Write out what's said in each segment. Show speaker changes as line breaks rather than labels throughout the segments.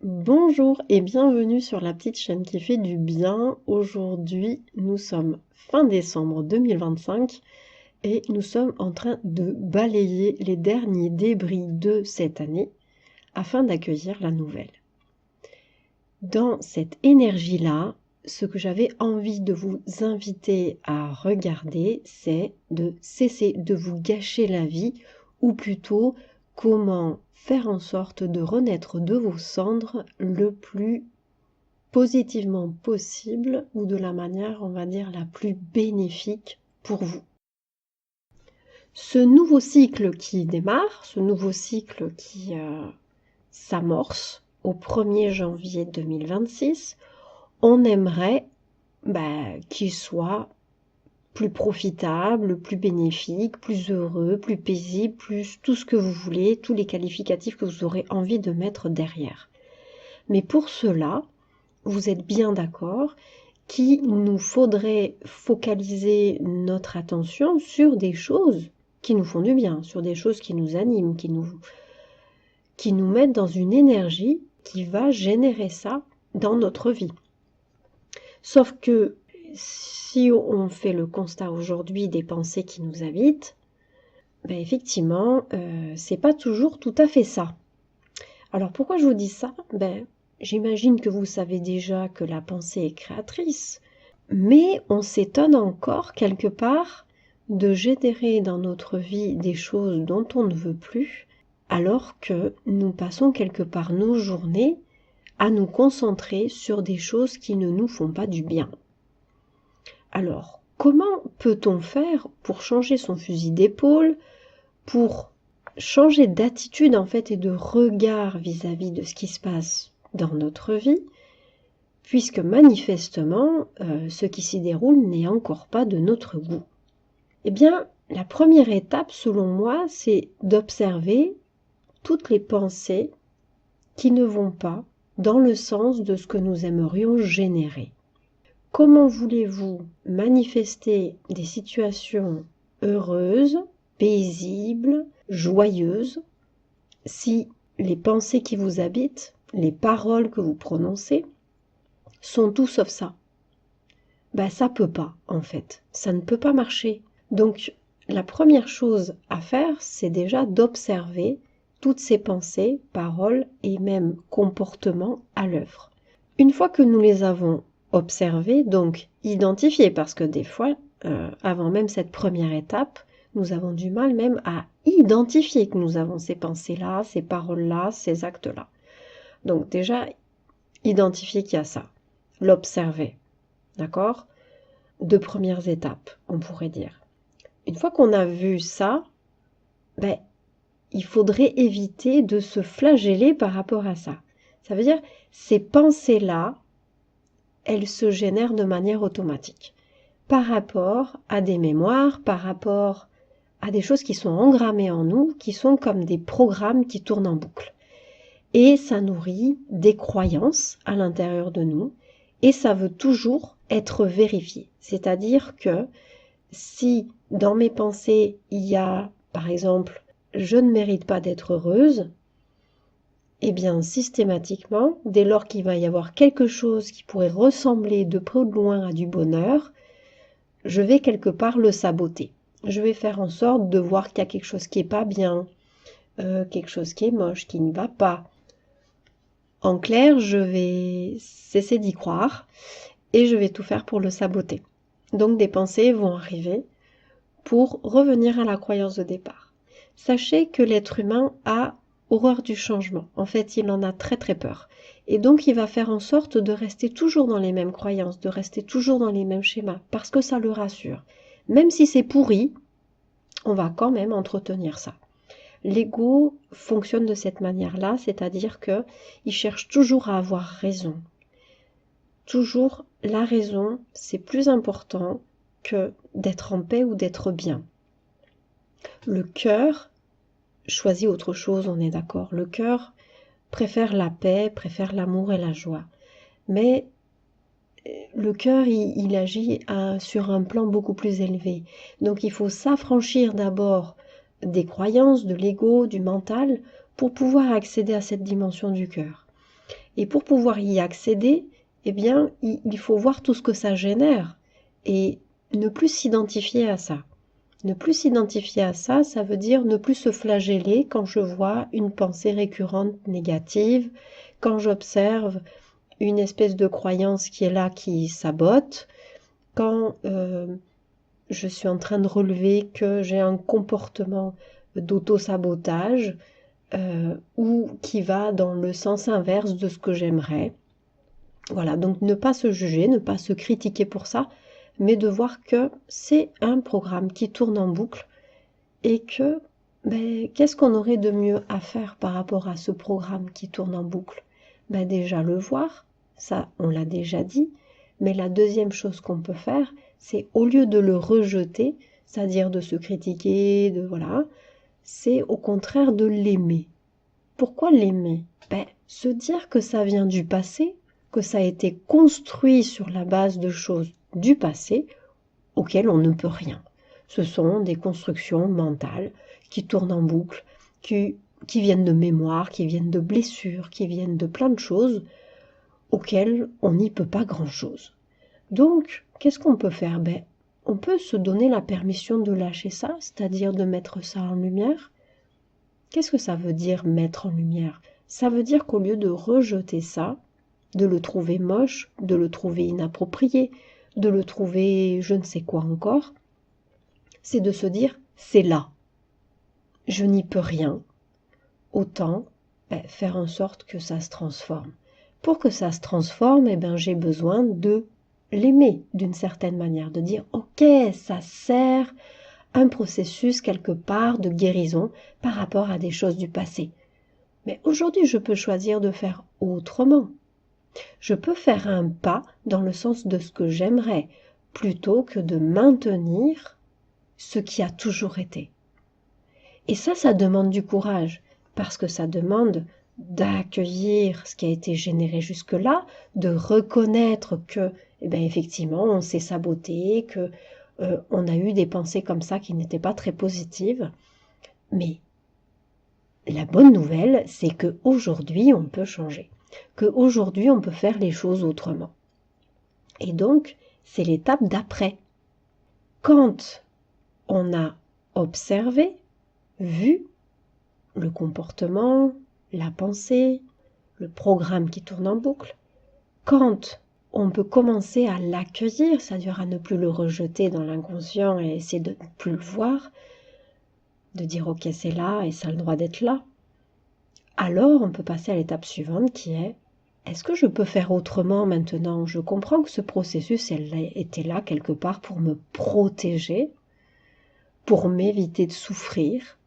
Bonjour et bienvenue sur la petite chaîne qui fait du bien. Aujourd'hui, nous sommes fin décembre 2025 et nous sommes en train de balayer les derniers débris de cette année afin d'accueillir la nouvelle. Dans cette énergie-là, ce que j'avais envie de vous inviter à regarder, c'est de cesser de vous gâcher la vie, ou plutôt comment faire en sorte de renaître de vos cendres le plus positivement possible ou de la manière, on va dire, la plus bénéfique pour vous. Ce nouveau cycle qui démarre, ce nouveau cycle qui s'amorce au 1er janvier 2026, on aimerait qu'il soit plus profitable, plus bénéfique, plus heureux, plus paisible, plus tout ce que vous voulez, tous les qualificatifs que vous aurez envie de mettre derrière. Mais pour cela, vous êtes bien d'accord qu'il nous faudrait focaliser notre attention sur des choses qui nous font du bien, sur des choses qui nous animent, qui nous mettent dans une énergie qui va générer ça dans notre vie. Sauf que si on fait le constat aujourd'hui des pensées qui nous habitent, effectivement, c'est pas toujours tout à fait ça. Alors pourquoi je vous dis ça ? J'imagine que vous savez déjà que la pensée est créatrice, mais on s'étonne encore quelque part de générer dans notre vie des choses dont on ne veut plus, alors que nous passons quelque part nos journées à nous concentrer sur des choses qui ne nous font pas du bien. Alors, comment peut-on faire pour changer son fusil d'épaule, pour changer d'attitude en fait et de regard vis-à-vis de ce qui se passe dans notre vie, puisque manifestement, ce qui s'y déroule n'est encore pas de notre goût. Eh bien, la première étape, selon moi, c'est d'observer toutes les pensées qui ne vont pas dans le sens de ce que nous aimerions générer. Comment voulez-vous manifester des situations heureuses, paisibles, joyeuses, si les pensées qui vous habitent, les paroles que vous prononcez, sont tout sauf ça? Ça peut pas, en fait. Ça ne peut pas marcher. Donc, la première chose à faire, c'est déjà d'observer toutes ces pensées, paroles et même comportements à l'œuvre. Une fois que nous les avons observées, donc identifiées, parce que des fois, avant même cette première étape, nous avons du mal même à identifier que nous avons ces pensées-là, ces paroles-là, ces actes-là. Donc déjà, identifier qu'il y a ça, l'observer, d'accord ? 2 premières étapes, on pourrait dire. Une fois qu'on a vu ça, il faudrait éviter de se flageller par rapport à ça. Ça veut dire, ces pensées-là, elles se génèrent de manière automatique. Par rapport à des mémoires, par rapport à des choses qui sont engrammées en nous, qui sont comme des programmes qui tournent en boucle. Et ça nourrit des croyances à l'intérieur de nous, et ça veut toujours être vérifié. C'est-à-dire que si dans mes pensées, il y a, par exemple, je ne mérite pas d'être heureuse, eh bien, systématiquement, dès lors qu'il va y avoir quelque chose qui pourrait ressembler de près ou de loin à du bonheur, je vais quelque part le saboter. Je vais faire en sorte de voir qu'il y a quelque chose qui n'est pas bien, quelque chose qui est moche, qui ne va pas. En clair, je vais cesser d'y croire et je vais tout faire pour le saboter. Donc des pensées vont arriver pour revenir à la croyance de départ. Sachez que l'être humain a horreur du changement. En fait, il en a très très peur. Et donc, il va faire en sorte de rester toujours dans les mêmes croyances, de rester toujours dans les mêmes schémas, parce que ça le rassure. Même si c'est pourri, on va quand même entretenir ça. L'ego fonctionne de cette manière-là, c'est-à-dire qu'il cherche toujours à avoir raison. Toujours, la raison, c'est plus important que d'être en paix ou d'être bien. Le cœur choisit autre chose, on est d'accord. Le cœur préfère la paix, préfère l'amour et la joie. Mais le cœur, il agit sur un plan beaucoup plus élevé. Donc il faut s'affranchir d'abord des croyances, de l'ego, du mental, pour pouvoir accéder à cette dimension du cœur. Et pour pouvoir y accéder, eh bien, il faut voir tout ce que ça génère et ne plus s'identifier à ça. Ne plus s'identifier à ça, ça veut dire ne plus se flageller quand je vois une pensée récurrente négative, quand j'observe une espèce de croyance qui est là, qui sabote, quand je suis en train de relever que j'ai un comportement d'auto-sabotage ou qui va dans le sens inverse de ce que j'aimerais. Voilà, donc ne pas se juger, ne pas se critiquer pour ça, mais de voir que c'est un programme qui tourne en boucle et que qu'est-ce qu'on aurait de mieux à faire par rapport à ce programme qui tourne en boucle? Déjà le voir, ça on l'a déjà dit, mais la deuxième chose qu'on peut faire, c'est au lieu de le rejeter, c'est-à-dire de se critiquer, c'est au contraire de l'aimer. Pourquoi l'aimer? Se dire que ça vient du passé, que ça a été construit sur la base de choses du passé auxquelles on ne peut rien. Ce sont des constructions mentales qui tournent en boucle, qui viennent de mémoire, qui viennent de blessures, qui viennent de plein de choses auxquelles on n'y peut pas grand-chose. Donc, qu'est-ce qu'on peut faire? On peut se donner la permission de lâcher ça, c'est-à-dire de mettre ça en lumière. Qu'est-ce que ça veut dire mettre en lumière? Ça veut dire qu'au lieu de rejeter ça, de le trouver moche, de le trouver inapproprié, de le trouver je ne sais quoi encore, c'est de se dire c'est là. Je n'y peux rien. Autant faire en sorte que ça se transforme. Pour que ça se transforme, j'ai besoin de l'aimer d'une certaine manière, de dire ok, ça sert un processus quelque part de guérison par rapport à des choses du passé. Mais aujourd'hui, je peux choisir de faire autrement. Je peux faire un pas dans le sens de ce que j'aimerais, plutôt que de maintenir ce qui a toujours été. Et ça demande du courage, parce que ça demande d'accueillir ce qui a été généré jusque-là, de reconnaître que, effectivement, on s'est saboté, que on a eu des pensées comme ça qui n'étaient pas très positives. Mais la bonne nouvelle, c'est qu'aujourd'hui, on peut changer. Qu'aujourd'hui, on peut faire les choses autrement. Et donc, c'est l'étape d'après. Quand on a observé, vu le comportement, la pensée, le programme qui tourne en boucle, quand on peut commencer à l'accueillir, c'est-à-dire à ne plus le rejeter dans l'inconscient et essayer de ne plus le voir, de dire ok c'est là et ça a le droit d'être là, alors on peut passer à l'étape suivante qui est est-ce que je peux faire autrement maintenant? Je comprends que ce processus était là quelque part pour me protéger, pour m'éviter de souffrir,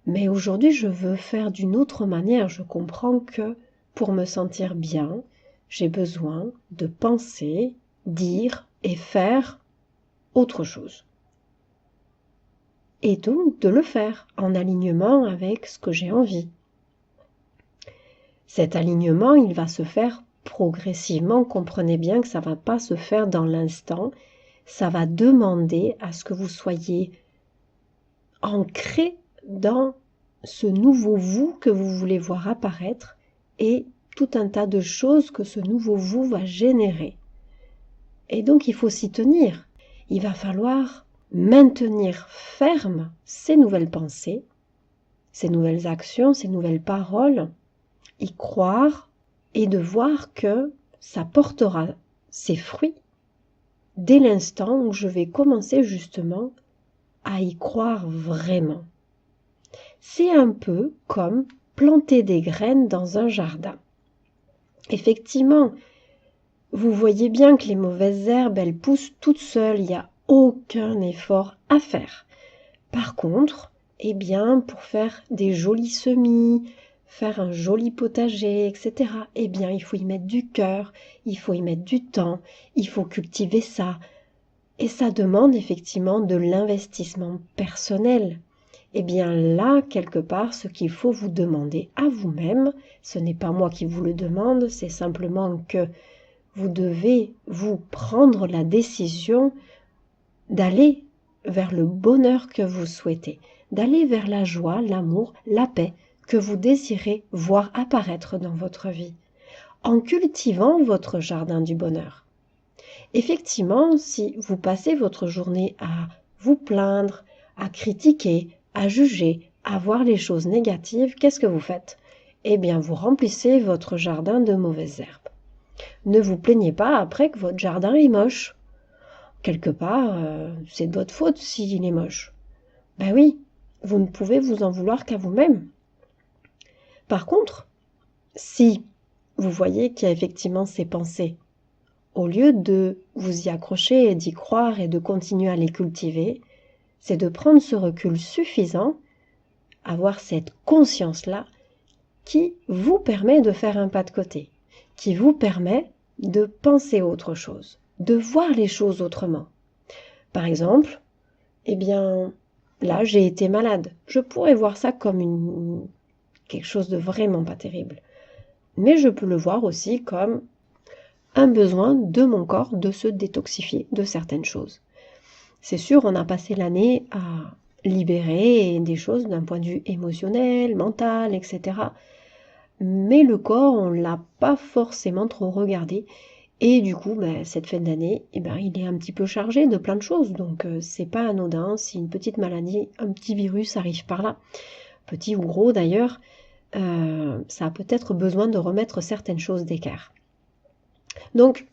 mais aujourd'hui je veux faire d'une autre manière. Je comprends que pour me sentir bien, j'ai besoin de penser, dire et faire autre chose. Et donc de le faire en alignement avec ce que j'ai envie. Cet alignement, il va se faire progressivement. Comprenez bien que ça ne va pas se faire dans l'instant. Ça va demander à ce que vous soyez ancré dans ce nouveau vous que vous voulez voir apparaître et tout un tas de choses que ce nouveau vous va générer. Et donc il faut s'y tenir. Il va falloir maintenir ferme ces nouvelles pensées, ces nouvelles actions, ces nouvelles paroles, y croire et de voir que ça portera ses fruits dès l'instant où je vais commencer justement à y croire vraiment. C'est un peu comme planter des graines dans un jardin. Effectivement, vous voyez bien que les mauvaises herbes, elles poussent toutes seules, il n'y a aucun effort à faire. Par contre, pour faire des jolis semis, faire un joli potager, etc., il faut y mettre du cœur, il faut y mettre du temps, il faut cultiver ça. Et ça demande effectivement de l'investissement personnel. Là, quelque part, ce qu'il faut vous demander à vous-même, ce n'est pas moi qui vous le demande, c'est simplement que vous devez vous prendre la décision d'aller vers le bonheur que vous souhaitez, d'aller vers la joie, l'amour, la paix que vous désirez voir apparaître dans votre vie, en cultivant votre jardin du bonheur. Effectivement, si vous passez votre journée à vous plaindre, à critiquer, à juger, à voir les choses négatives, qu'est-ce que vous faites? Eh bien, vous remplissez votre jardin de mauvaises herbes. Ne vous plaignez pas après que votre jardin est moche. Quelque part, c'est de votre faute s'il est moche. Ben oui, vous ne pouvez vous en vouloir qu'à vous-même. Par contre, si vous voyez qu'il y a effectivement ces pensées, au lieu de vous y accrocher et d'y croire et de continuer à les cultiver, c'est de prendre ce recul suffisant, avoir cette conscience-là qui vous permet de faire un pas de côté, qui vous permet de penser autre chose, de voir les choses autrement. Par exemple, eh bien, là, j'ai été malade. Je pourrais voir ça comme quelque chose de vraiment pas terrible. Mais je peux le voir aussi comme un besoin de mon corps de se détoxifier de certaines choses. C'est sûr, on a passé l'année à libérer des choses d'un point de vue émotionnel, mental, etc. Mais le corps, on ne l'a pas forcément trop regardé. Et du coup, cette fin d'année, il est un petit peu chargé de plein de choses. Donc, c'est pas anodin si une petite maladie, un petit virus arrive par là. Petit ou gros d'ailleurs, ça a peut-être besoin de remettre certaines choses d'écart. Donc,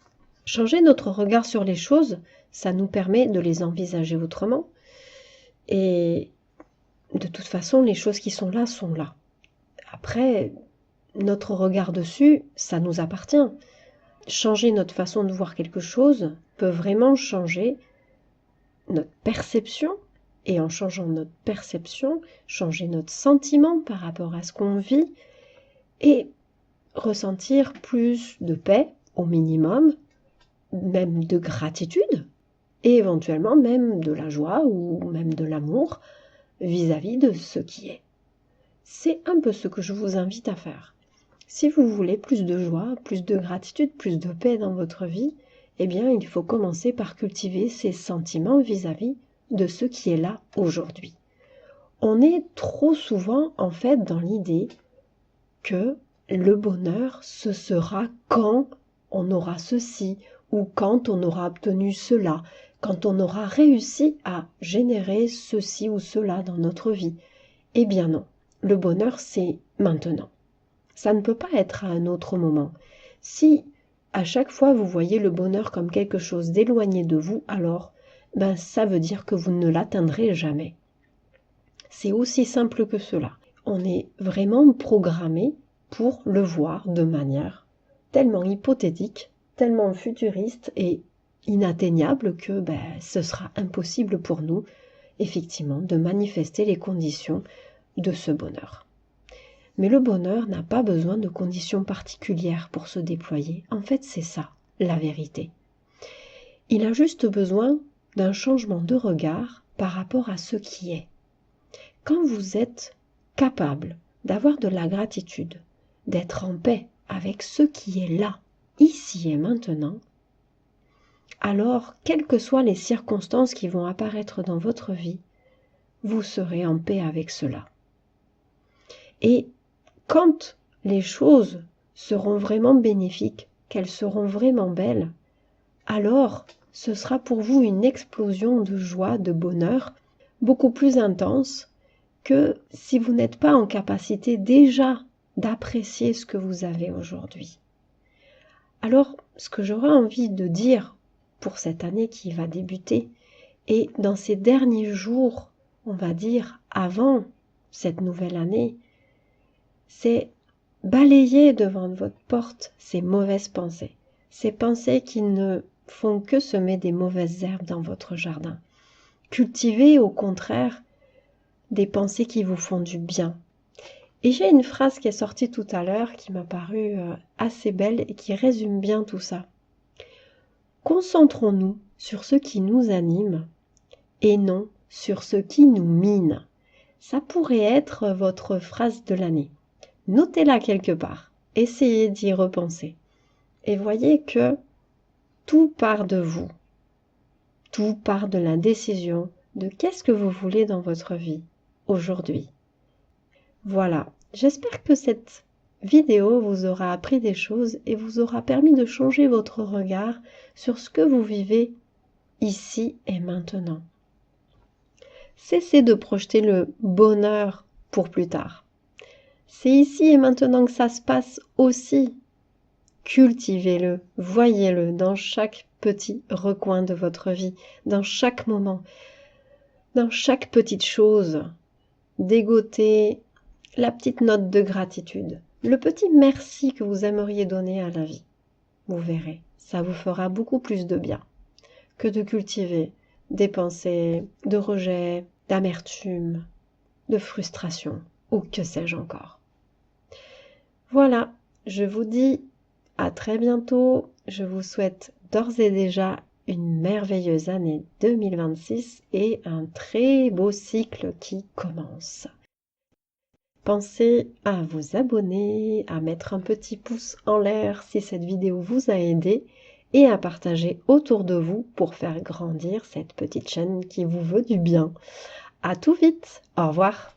changer notre regard sur les choses, ça nous permet de les envisager autrement. Et de toute façon, les choses qui sont là sont là. Après, notre regard dessus, ça nous appartient. Changer notre façon de voir quelque chose peut vraiment changer notre perception. Et en changeant notre perception, changer notre sentiment par rapport à ce qu'on vit et ressentir plus de paix au minimum, même de gratitude et éventuellement même de la joie ou même de l'amour vis-à-vis de ce qui est. C'est un peu ce que je vous invite à faire. Si vous voulez plus de joie, plus de gratitude, plus de paix dans votre vie, eh bien il faut commencer par cultiver ces sentiments vis-à-vis de ce qui est là aujourd'hui. On est trop souvent en fait dans l'idée que le bonheur, ce sera quand on aura ceci ou quand on aura obtenu cela, quand on aura réussi à générer ceci ou cela dans notre vie. Eh bien non, le bonheur c'est maintenant. Ça ne peut pas être à un autre moment. Si à chaque fois vous voyez le bonheur comme quelque chose d'éloigné de vous, alors ça veut dire que vous ne l'atteindrez jamais. C'est aussi simple que cela. On est vraiment programmé pour le voir de manière tellement hypothétique, tellement futuriste et inatteignable que ce sera impossible pour nous, effectivement, de manifester les conditions de ce bonheur. Mais le bonheur n'a pas besoin de conditions particulières pour se déployer. En fait, c'est ça, la vérité. Il a juste besoin d'un changement de regard par rapport à ce qui est. Quand vous êtes capable d'avoir de la gratitude, d'être en paix avec ce qui est là, ici et maintenant, alors, quelles que soient les circonstances qui vont apparaître dans votre vie, vous serez en paix avec cela. Et quand les choses seront vraiment bénéfiques, qu'elles seront vraiment belles, alors ce sera pour vous une explosion de joie, de bonheur, beaucoup plus intense que si vous n'êtes pas en capacité déjà d'apprécier ce que vous avez aujourd'hui. Alors, ce que j'aurais envie de dire pour cette année qui va débuter, et dans ces derniers jours, on va dire, avant cette nouvelle année, c'est balayer devant votre porte ces mauvaises pensées, ces pensées qui ne font que semer des mauvaises herbes dans votre jardin. Cultivez au contraire des pensées qui vous font du bien. Et j'ai une phrase qui est sortie tout à l'heure qui m'a paru assez belle et qui résume bien tout ça. Concentrons-nous sur ce qui nous anime et non sur ce qui nous mine. Ça pourrait être votre phrase de l'année. Notez-la quelque part, essayez d'y repenser et voyez que tout part de vous, tout part de la décision de qu'est-ce que vous voulez dans votre vie aujourd'hui. Voilà, J'espère que cette vidéo vous aura appris des choses et vous aura permis de changer votre regard sur ce que vous vivez ici et maintenant. Cessez de projeter le bonheur pour plus tard. C'est ici et maintenant que ça se passe aussi. Cultivez-le, voyez-le dans chaque petit recoin de votre vie, dans chaque moment, dans chaque petite chose. Dégotez la petite note de gratitude, le petit merci que vous aimeriez donner à la vie. Vous verrez, ça vous fera beaucoup plus de bien que de cultiver des pensées de rejet, d'amertume, de frustration ou que sais-je encore. Voilà, je vous dis à très bientôt. Je vous souhaite d'ores et déjà une merveilleuse année 2026 et un très beau cycle qui commence. Pensez à vous abonner, à mettre un petit pouce en l'air si cette vidéo vous a aidé et à partager autour de vous pour faire grandir cette petite chaîne qui vous veut du bien. À tout vite, au revoir.